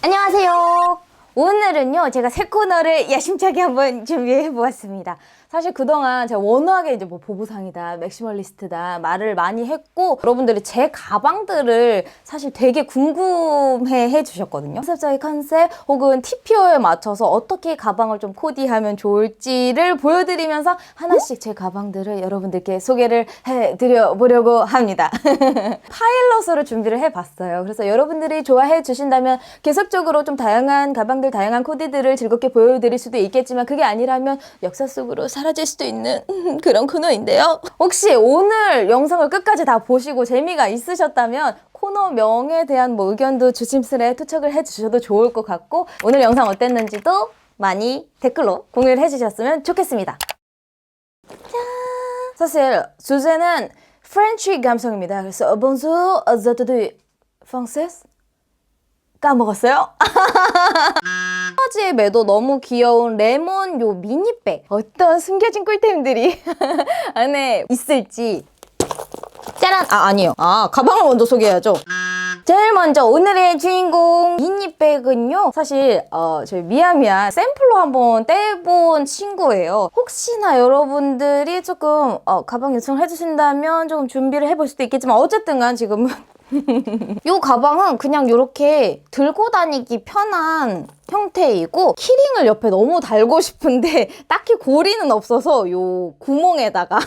안녕하세요. 오늘은요, 제가 새 코너를 야심차게 한번 준비해 보았습니다. 사실 그동안 제가 워낙에 이제 뭐 보부상이다, 맥시멀리스트다 말을 많이 했고, 여러분들이 제 가방들을 사실 되게 궁금해 해주셨거든요. 컨셉적인 컨셉 혹은 TPO에 맞춰서 어떻게 가방을 좀 코디하면 좋을지를 보여드리면서 하나씩 제 가방들을 여러분들께 소개를 해드려 보려고 합니다. 파일럿으로 준비를 해봤어요. 그래서 여러분들이 좋아해 주신다면 계속적으로 좀 다양한 가방들, 다양한 코디들을 즐겁게 보여드릴 수도 있겠지만, 그게 아니라면 역사 속으로 사라질 수도 있는 그런 코너인데요. 혹시 오늘 영상을 끝까지 다 보시고 재미가 있으셨다면 코너명에 대한 뭐 의견도 조심스레 투척을 해주셔도 좋을 것 같고, 오늘 영상 어땠는지도 많이 댓글로 공유를 해주셨으면 좋겠습니다. 짠! 사실 주제는 프렌치 감성입니다. 그래서 bonjour, je français? 까먹었어요? 바지에 매도 너무 귀여운 레몬 요 미니백, 어떤 숨겨진 꿀템들이 안에 있을지. 짜란! 아니에요. 가방을 먼저 소개해야죠. 제일 먼저 오늘의 주인공 미니백은요, 사실 저희 미야미야 샘플로 한번 떼본 친구예요. 혹시나 여러분들이 조금 가방 요청을 해주신다면 조금 준비를 해볼 수도 있겠지만, 어쨌든 간 지금은 이 가방은 그냥 이렇게 들고 다니기 편한 형태이고, 키링을 옆에 너무 달고 싶은데 딱히 고리는 없어서 요 구멍에다가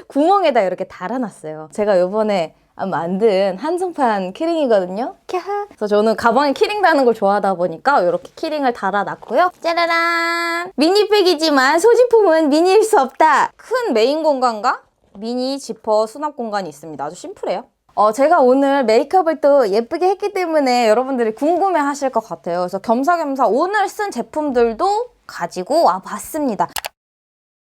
구멍에다 이렇게 달아놨어요. 제가 요번에 만든 한정판 키링이거든요. 그래서 저는 가방에 키링 다는 걸 좋아하다 보니까 이렇게 키링을 달아놨고요. 짜라란! 미니백이지만 소지품은 미니일 수 없다. 큰 메인 공간과 미니 지퍼 수납 공간이 있습니다. 아주 심플해요. 제가 오늘 메이크업을 또 예쁘게 했기 때문에 여러분들이 궁금해 하실 것 같아요. 그래서 겸사겸사 오늘 쓴 제품들도 가지고 와봤습니다.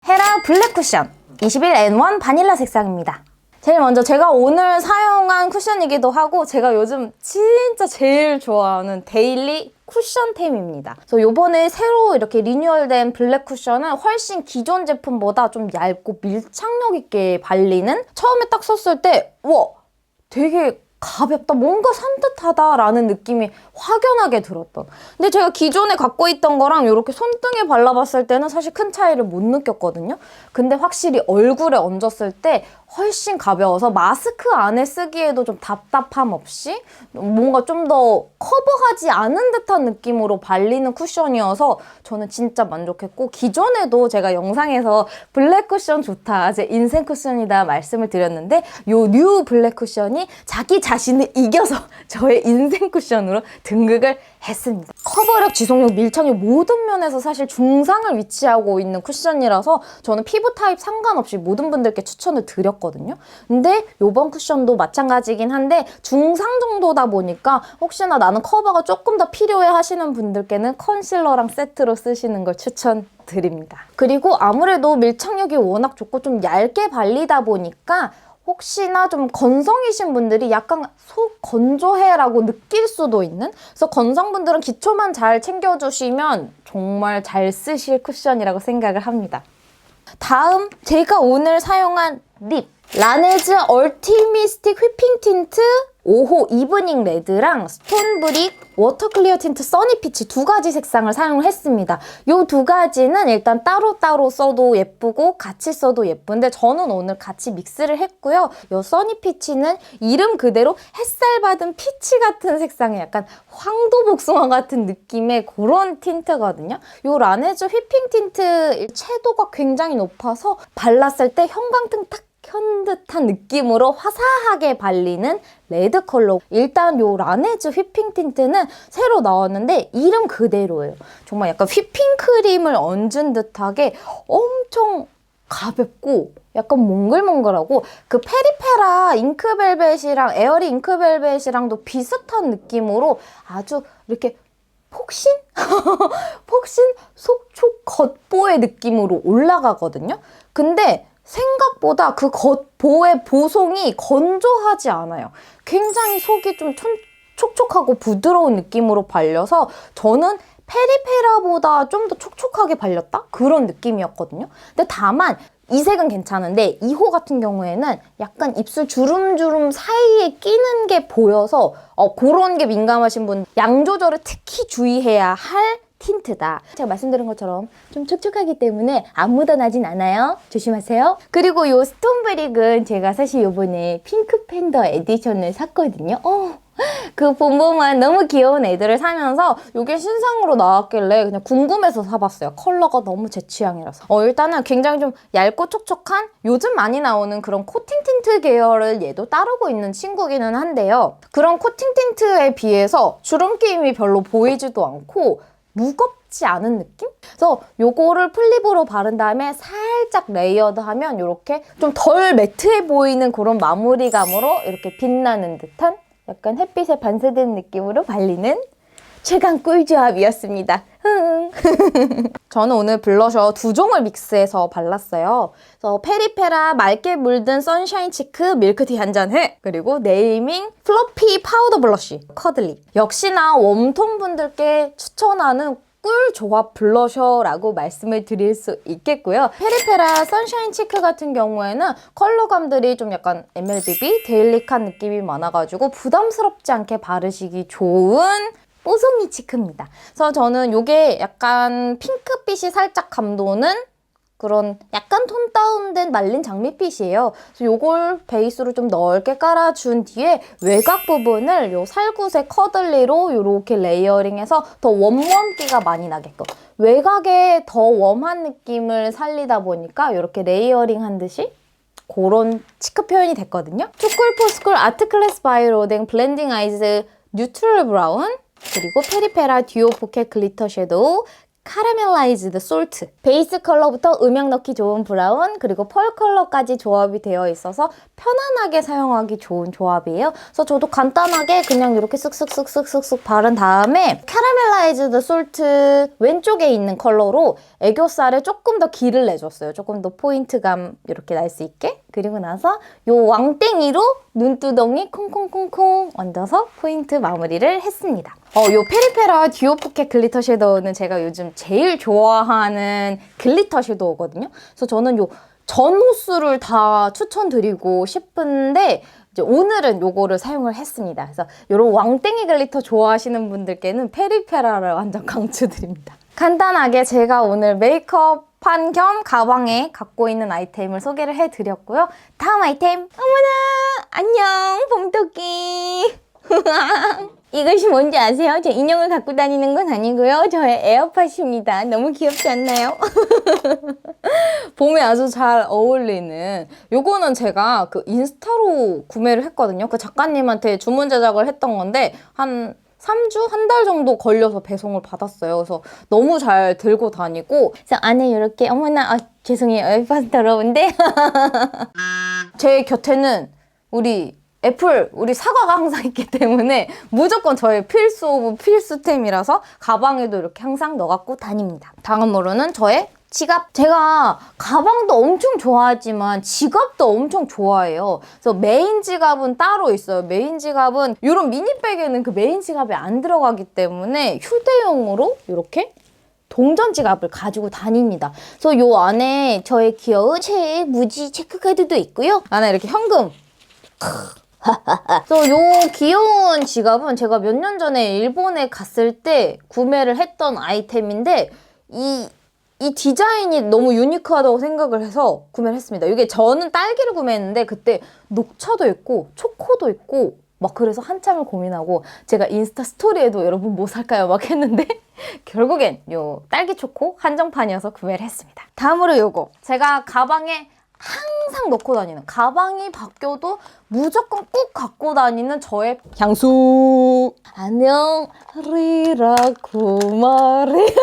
헤라 블랙 쿠션 21N1 바닐라 색상입니다. 제일 먼저 제가 오늘 사용한 쿠션이기도 하고, 제가 요즘 진짜 제일 좋아하는 데일리 쿠션템입니다. 그래서 요번에 새로 이렇게 리뉴얼된 블랙 쿠션은 훨씬 기존 제품보다 좀 얇고 밀착력 있게 발리는, 처음에 딱 썼을 때 우와! 되게 가볍다, 뭔가 산뜻하다 라는 느낌이 확연하게 들었던. 근데 제가 기존에 갖고 있던 거랑 이렇게 손등에 발라봤을 때는 사실 큰 차이를 못 느꼈거든요. 근데 확실히 얼굴에 얹었을 때 훨씬 가벼워서 마스크 안에 쓰기에도 좀 답답함 없이 뭔가 좀 더 커버하지 않은 듯한 느낌으로 발리는 쿠션이어서 저는 진짜 만족했고, 기존에도 제가 영상에서 블랙 쿠션 좋다, 제 인생 쿠션이다 말씀을 드렸는데, 요 뉴 블랙 쿠션이 자기 자신을 이겨서 저의 인생 쿠션으로 등극을 했습니다. 커버력, 지속력, 밀착력 모든 면에서 사실 중상을 위치하고 있는 쿠션이라서 저는 피부 타입 상관없이 모든 분들께 추천을 드렸거든요. 근데 이번 쿠션도 마찬가지긴 한데 중상 정도다 보니까 혹시나 나는 커버가 조금 더 필요해 하시는 분들께는 컨실러랑 세트로 쓰시는 걸 추천드립니다. 그리고 아무래도 밀착력이 워낙 좋고 좀 얇게 발리다 보니까 혹시나 좀 건성이신 분들이 약간 속 건조해라고 느낄 수도 있는, 그래서 건성분들은 기초만 잘 챙겨주시면 정말 잘 쓰실 쿠션이라고 생각을 합니다. 다음 제가 오늘 사용한 립, 라네즈 얼티미스틱 휘핑 틴트 5호 이브닝 레드랑 스톤브릭 워터 클리어 틴트 써니피치 두 가지 색상을 사용을 했습니다. 이 두 가지는 일단 따로따로 써도 예쁘고 같이 써도 예쁜데, 저는 오늘 같이 믹스를 했고요. 이 써니피치는 이름 그대로 햇살 받은 피치 같은 색상의 약간 황도복숭아 같은 느낌의 그런 틴트거든요. 이 라네즈 휘핑 틴트 채도가 굉장히 높아서 발랐을 때 형광등 딱 편 듯한 느낌으로 화사하게 발리는 레드 컬러. 일단 요 라네즈 휘핑 틴트는 새로 나왔는데 이름 그대로예요. 정말 약간 휘핑크림을 얹은 듯하게 엄청 가볍고 약간 몽글몽글하고 그 페리페라 잉크벨벳이랑 에어리 잉크벨벳이랑도 비슷한 느낌으로 아주 이렇게 폭신? 폭신? 속촉 겉보의 느낌으로 올라가거든요. 근데 생각보다 그 겉보의 보송이 건조하지 않아요. 굉장히 속이 좀 촉촉하고 부드러운 느낌으로 발려서 저는 페리페라보다 좀 더 촉촉하게 발렸다? 그런 느낌이었거든요. 근데 다만 이 색은 괜찮은데 2호 같은 경우에는 약간 입술 주름주름 사이에 끼는 게 보여서 그런 게 민감하신 분 양 조절을 특히 주의해야 할 틴트다. 제가 말씀드린 것처럼 좀 촉촉하기 때문에 안 묻어나진 않아요. 조심하세요. 그리고 이 스톤브릭은 제가 사실 요번에 핑크 팬더 에디션을 샀거든요. 그 봄봄한 너무 귀여운 애들을 사면서 이게 신상으로 나왔길래 그냥 궁금해서 사봤어요. 컬러가 너무 제 취향이라서. 일단은 굉장히 좀 얇고 촉촉한 요즘 많이 나오는 그런 코팅 틴트 계열을 얘도 따르고 있는 친구기는 한데요. 그런 코팅 틴트에 비해서 주름기임이 별로 보이지도 않고 무겁지 않은 느낌? 그래서 요거를 플립으로 바른 다음에 살짝 레이어드하면 이렇게 좀 덜 매트해 보이는 그런 마무리감으로 이렇게 빛나는 듯한 약간 햇빛에 반사된 느낌으로 발리는 최강 꿀조합이었습니다. 저는 오늘 블러셔 2종을 믹스해서 발랐어요. 그래서 페리페라 맑게 물든 선샤인 치크 밀크티 한 잔해, 그리고 네이밍 플러피 파우더 블러쉬 커들리. 역시나 웜톤 분들께 추천하는 꿀 조합 블러셔라고 말씀을 드릴 수 있겠고요. 페리페라 선샤인 치크 같은 경우에는 컬러감들이 좀 약간 MLBB 데일리한 느낌이 많아가지고 부담스럽지 않게 바르시기 좋은 뽀송이 치크입니다. 그래서 저는 이게 약간 핑크빛이 살짝 감도는 그런 약간 톤 다운된 말린 장미빛이에요. 그래서 이걸 베이스로 좀 넓게 깔아준 뒤에 외곽 부분을 요 살구색 커들리로 이렇게 레이어링해서 더 웜기가 많이 나게끔 외곽에 더 웜한 느낌을 살리다 보니까 이렇게 레이어링한 듯이 그런 치크 표현이 됐거든요. 투쿨포스쿨 아트클래스 바이 로댕 블렌딩 아이즈 뉴트럴 브라운, 그리고 페리페라 듀오 포켓 글리터 섀도우 카라멜라이즈드 솔트. 베이스 컬러부터 음영 넣기 좋은 브라운, 그리고 펄 컬러까지 조합이 되어 있어서 편안하게 사용하기 좋은 조합이에요. 그래서 저도 간단하게 그냥 이렇게 쓱쓱쓱쓱쓱쓱 바른 다음에 카라멜라이즈드 솔트 왼쪽에 있는 컬러로 애교살에 조금 더 길을 내줬어요. 조금 더 포인트감 이렇게 날 수 있게. 그리고 나서 요 왕땡이로 눈두덩이 콩콩콩콩 얹어서 포인트 마무리를 했습니다. 요 페리페라 듀오 포켓 글리터 섀도우는 제가 요즘 제일 좋아하는 글리터 섀도우거든요. 그래서 저는 요 전 호수를 다 추천드리고 싶은데 이제 오늘은 요거를 사용을 했습니다. 그래서 요런 왕땡이 글리터 좋아하시는 분들께는 페리페라를 완전 강추드립니다. 간단하게 제가 오늘 메이크업한 겸 가방에 갖고 있는 아이템을 소개를 해드렸고요. 다음 아이템, 어머나 안녕 봄토끼. 이것이 뭔지 아세요? 저 인형을 갖고 다니는 건 아니고요. 저의 에어팟입니다. 너무 귀엽지 않나요? 봄에 아주 잘 어울리는, 요거는 제가 그 인스타로 구매를 했거든요. 그 작가님한테 주문 제작을 했던 건데 한 3주? 한 달 정도 걸려서 배송을 받았어요. 그래서 너무 잘 들고 다니고, 그래서 안에 이렇게, 어머나, 죄송해요. 에어팟 더러운데? 제 곁에는 우리 사과가 항상 있기 때문에 무조건 저의 필수 오브 필수템이라서 가방에도 이렇게 항상 넣어갖고 다닙니다. 다음으로는 저의 지갑. 제가 가방도 엄청 좋아하지만 지갑도 엄청 좋아해요. 그래서 메인 지갑은 따로 있어요. 메인 지갑은 이런 미니백에는 그 메인 지갑이 안 들어가기 때문에 휴대용으로 이렇게 동전 지갑을 가지고 다닙니다. 그래서 요 안에 저의 귀여운 책, 무지 체크카드도 있고요. 안에 이렇게 현금. 그래서 요 귀여운 지갑은 제가 몇 년 전에 일본에 갔을 때 구매를 했던 아이템인데 이 디자인이 너무 유니크하다고 생각을 해서 구매를 했습니다. 이게 저는 딸기를 구매했는데 그때 녹차도 있고 초코도 있고 막 그래서 한참을 고민하고 제가 인스타 스토리에도 여러분 뭐 살까요? 막 했는데 결국엔 요 딸기 초코 한정판이어서 구매를 했습니다. 다음으로 요거. 제가 가방에 항상 넣고 다니는, 가방이 바뀌어도 무조건 꼭 갖고 다니는 저의 향수. 안녕 리라쿠 마리.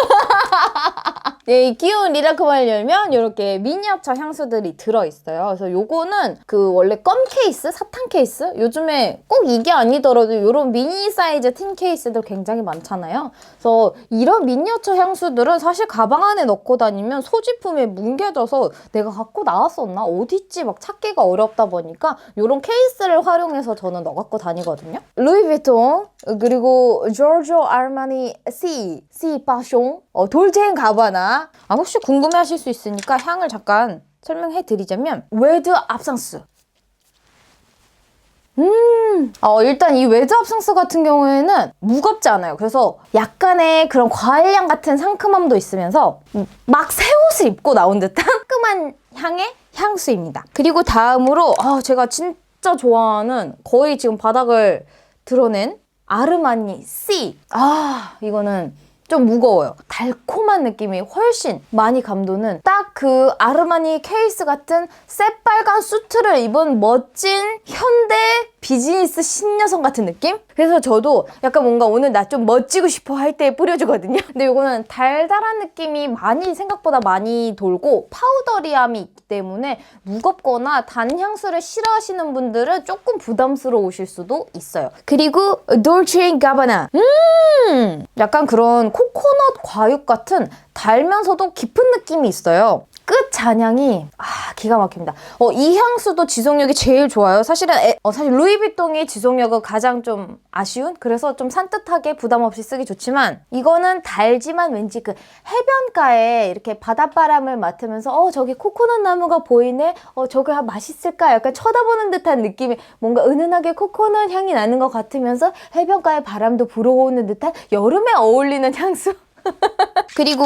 네, 이 귀여운 리라쿠마를 열면 이렇게 미니어처 향수들이 들어있어요. 그래서 요거는 그 원래 껌 케이스, 사탕 케이스? 요즘에 꼭 이게 아니더라도 이런 미니 사이즈 틴 케이스들 굉장히 많잖아요. 그래서 이런 미니어처 향수들은 사실 가방 안에 넣고 다니면 소지품에 뭉개져서 내가 갖고 나왔었나? 어딨지? 막 찾기가 어렵다 보니까 이런 케이스를 활용해서 저는 넣어갖고 다니거든요. 루이비통, 그리고 조르조 아르마니 C 파숑, 돌체 앤 가바나. 혹시 궁금해하실 수 있으니까 향을 잠깐 설명해 드리자면 웨드 압상스. 일단 이 웨드 압상스 같은 경우에는 무겁지 않아요. 그래서 약간의 그런 과일향 같은 상큼함도 있으면서 막 새 옷을 입고 나온 듯한 상큼한 향의 향수입니다. 그리고 다음으로 제가 진짜 좋아하는, 거의 지금 바닥을 드러낸 아르마니 C. 이거는 좀 무거워요. 달콤한 느낌이 훨씬 많이 감도는 딱 그 아르마니 케이스 같은 새빨간 수트를 입은 멋진 현대 비즈니스 신여성 같은 느낌? 그래서 저도 약간 뭔가 오늘 나 좀 멋지고 싶어 할 때 뿌려주거든요. 근데 이거는 달달한 느낌이 생각보다 많이 돌고 파우더리함이 있기 때문에 무겁거나 단 향수를 싫어하시는 분들은 조금 부담스러우실 수도 있어요. 그리고 돌체 앤 가바나. 약간 그런 코코넛 과육 같은 달면서도 깊은 느낌이 있어요. 끝 잔향이 기가 막힙니다. 이 향수도 지속력이 제일 좋아요. 사실 루이비통이 지속력은 가장 좀 아쉬운, 그래서 좀 산뜻하게 부담 없이 쓰기 좋지만, 이거는 달지만 왠지 그 해변가에 이렇게 바닷바람을 맡으면서 저기 코코넛 나무가 보이네? 저게 맛있을까? 약간 쳐다보는 듯한 느낌이, 뭔가 은은하게 코코넛 향이 나는 것 같으면서 해변가에 바람도 불어오는 듯한 여름에 어울리는 향수. 그리고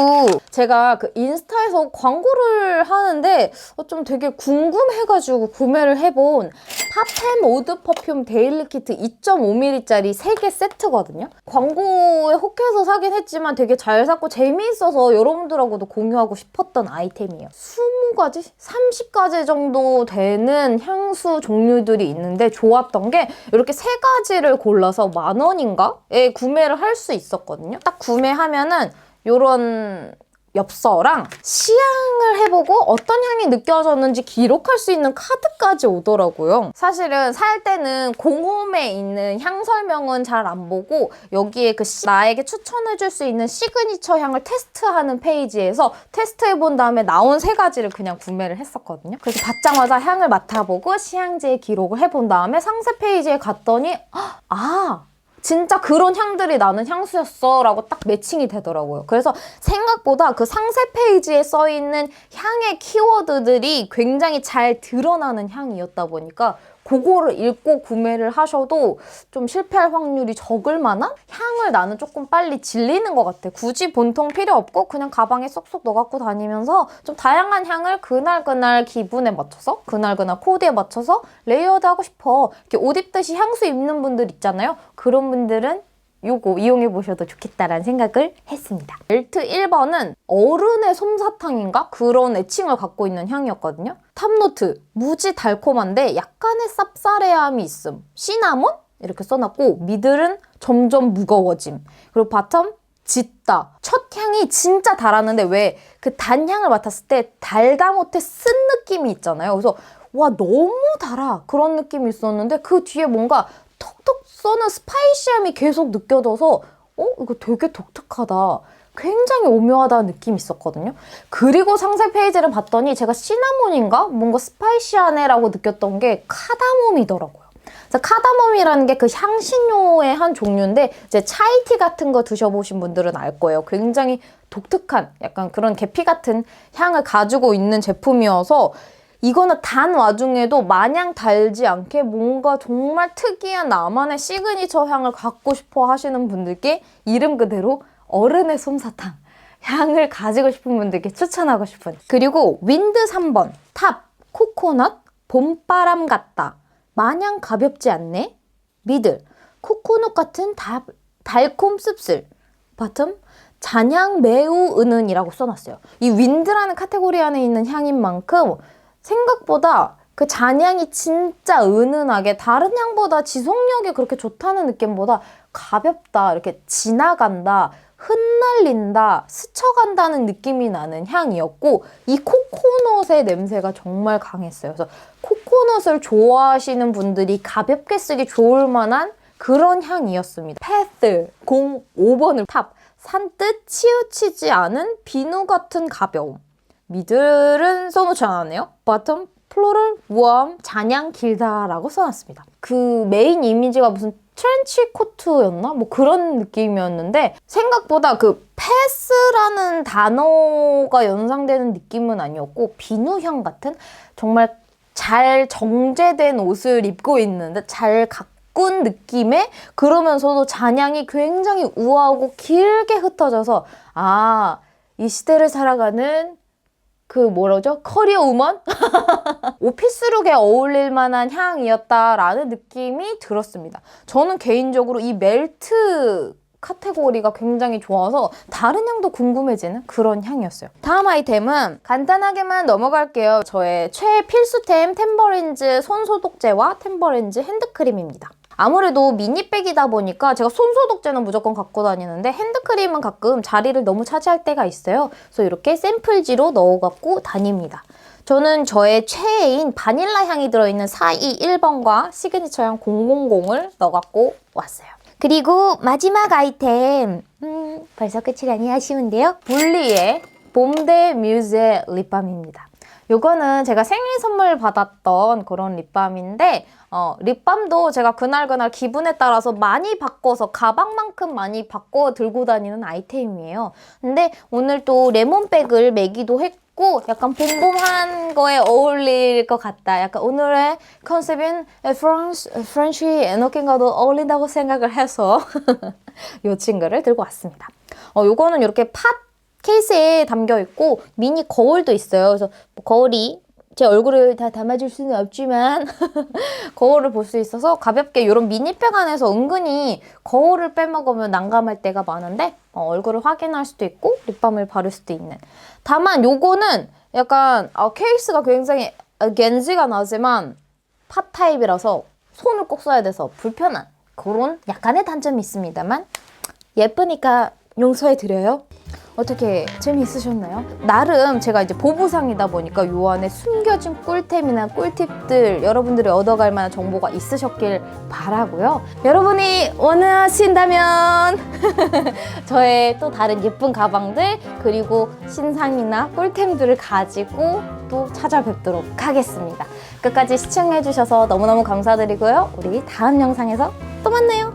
제가 그 인스타에서 광고를 하는데 좀 되게 궁금해가지고 구매를 해본 팝앤 오드 퍼퓸 데일리 키트 2.5ml짜리 3개 세트거든요. 광고에 혹해서 사긴 했지만 되게 잘 샀고 재미있어서 여러분들하고도 공유하고 싶었던 아이템이에요. 20가지? 30가지 정도 되는 향수 종류들이 있는데 좋았던 게 이렇게 3가지를 골라서 10,000원인가에 구매를 할 수 있었거든요. 딱 구매하면은 요런 엽서랑 시향을 해보고 어떤 향이 느껴졌는지 기록할 수 있는 카드까지 오더라고요. 사실은 살 때는 공홈에 있는 향 설명은 잘 안 보고 여기에 나에게 추천해줄 수 있는 시그니처 향을 테스트하는 페이지에서 테스트해본 다음에 나온 3가지를 그냥 구매를 했었거든요. 그래서 받자마자 향을 맡아보고 시향지에 기록을 해본 다음에 상세 페이지에 갔더니 진짜 그런 향들이 나는 향수였어 라고 딱 매칭이 되더라고요. 그래서 생각보다 그 상세 페이지에 써있는 향의 키워드들이 굉장히 잘 드러나는 향이었다 보니까 그거를 읽고 구매를 하셔도 좀 실패할 확률이 적을 만한 향을 나는 조금 빨리 질리는 것 같아. 굳이 본통 필요 없고 그냥 가방에 쏙쏙 넣어갖고 다니면서 좀 다양한 향을 그날그날 기분에 맞춰서, 그날그날 코드에 맞춰서 레이어드 하고 싶어. 이렇게 옷 입듯이 향수 입는 분들 있잖아요. 그런 분들은 요거 이용해보셔도 좋겠다라는 생각을 했습니다. 벨트 1번은 어른의 솜사탕인가? 그런 애칭을 갖고 있는 향이었거든요. 탑노트, 무지 달콤한데 약간의 쌉싸래함이 있음. 시나몬? 이렇게 써놨고, 미들은 점점 무거워짐. 그리고 바텀, 짙다. 첫 향이 진짜 달았는데 왜 그 단향을 맡았을 때 달다 못해 쓴 느낌이 있잖아요. 그래서 와 너무 달아 그런 느낌이 있었는데 그 뒤에 뭔가 톡톡 쏘는 스파이시함이 계속 느껴져서 이거 되게 독특하다. 굉장히 오묘하다는 느낌이 있었거든요. 그리고 상세 페이지를 봤더니 제가 시나몬인가? 뭔가 스파이시하네라고 느꼈던 게 카다몬이더라고요. 그래서 카다몬이라는 게 그 향신료의 한 종류인데 이제 차이티 같은 거 드셔보신 분들은 알 거예요. 굉장히 독특한 약간 그런 계피 같은 향을 가지고 있는 제품이어서 이거는 단 와중에도 마냥 달지 않게 뭔가 정말 특이한 나만의 시그니처 향을 갖고 싶어 하시는 분들께 이름 그대로 어른의 솜사탕 향을 가지고 싶은 분들께 추천하고 싶은. 그리고 윈드 3번 탑 코코넛 봄바람 같다. 마냥 가볍지 않네. 미들 코코넛 같은 달콤 씁쓸. 바텀 잔향 매우 은은이라고 써놨어요. 이 윈드라는 카테고리 안에 있는 향인 만큼 생각보다 그 잔향이 진짜 은은하게 다른 향보다 지속력이 그렇게 좋다는 느낌보다 가볍다, 이렇게 지나간다, 흩날린다, 스쳐간다는 느낌이 나는 향이었고 이 코코넛의 냄새가 정말 강했어요. 그래서 코코넛을 좋아하시는 분들이 가볍게 쓰기 좋을 만한 그런 향이었습니다. 패스 05번을 탑, 산뜻 치우치지 않은 비누 같은 가벼움. 미들은 써놓지 않았네요. 바텀 플로럴 우아함 잔향 길다라고 써놨습니다. 그 메인 이미지가 무슨 트렌치 코트였나? 뭐 그런 느낌이었는데 생각보다 그 패스라는 단어가 연상되는 느낌은 아니었고 비누향 같은 정말 잘 정제된 옷을 입고 있는데 잘 가꾼 느낌의 그러면서도 잔향이 굉장히 우아하고 길게 흩어져서 아, 이 시대를 살아가는 그 뭐라죠? 커리어 우먼? 오피스룩에 어울릴 만한 향이었다라는 느낌이 들었습니다. 저는 개인적으로 이 멜트 카테고리가 굉장히 좋아서 다른 향도 궁금해지는 그런 향이었어요. 다음 아이템은 간단하게만 넘어갈게요. 저의 최필수템 템버린즈 손소독제와 템버린즈 핸드크림입니다. 아무래도 미니백이다 보니까 제가 손소독제는 무조건 갖고 다니는데 핸드크림은 가끔 자리를 너무 차지할 때가 있어요. 그래서 이렇게 샘플지로 넣어 갖고 다닙니다. 저는 저의 최애인 바닐라 향이 들어있는 421번과 시그니처 향 000을 넣어 갖고 왔어요. 그리고 마지막 아이템 벌써 끝이라니 아쉬운데요. 볼리의 봄데 뮤제 립밤입니다. 요거는 제가 생일 선물 받았던 그런 립밤인데 립밤도 제가 그날그날 기분에 따라서 많이 바꿔서 가방만큼 많이 바꿔 들고 다니는 아이템이에요. 근데 오늘 또 레몬백을 매기도 했고 약간 봄봄한 거에 어울릴 것 같다. 약간 오늘의 컨셉인 프렌치 에너킹과도 어울린다고 생각을 해서 이 친구를 들고 왔습니다. 요거는 이렇게 팟 케이스에 담겨있고 미니 거울도 있어요. 그래서 뭐 거울이 제 얼굴을 다 담아줄 수는 없지만 거울을 볼 수 있어서 가볍게 이런 미니백 안에서 은근히 거울을 빼먹으면 난감할 때가 많은데 얼굴을 확인할 수도 있고 립밤을 바를 수도 있는. 다만 요거는 약간 케이스가 굉장히 겐지가 나지만 팟 타입이라서 손을 꼭 써야 돼서 불편한 그런 약간의 단점이 있습니다만 예쁘니까 용서해드려요. 어떻게 재미있으셨나요? 나름 제가 이제 보부상이다 보니까 요 안에 숨겨진 꿀템이나 꿀팁들 여러분들이 얻어갈 만한 정보가 있으셨길 바라고요. 여러분이 원하신다면 저의 또 다른 예쁜 가방들 그리고 신상이나 꿀템들을 가지고 또 찾아뵙도록 하겠습니다. 끝까지 시청해주셔서 너무너무 감사드리고요. 우리 다음 영상에서 또 만나요.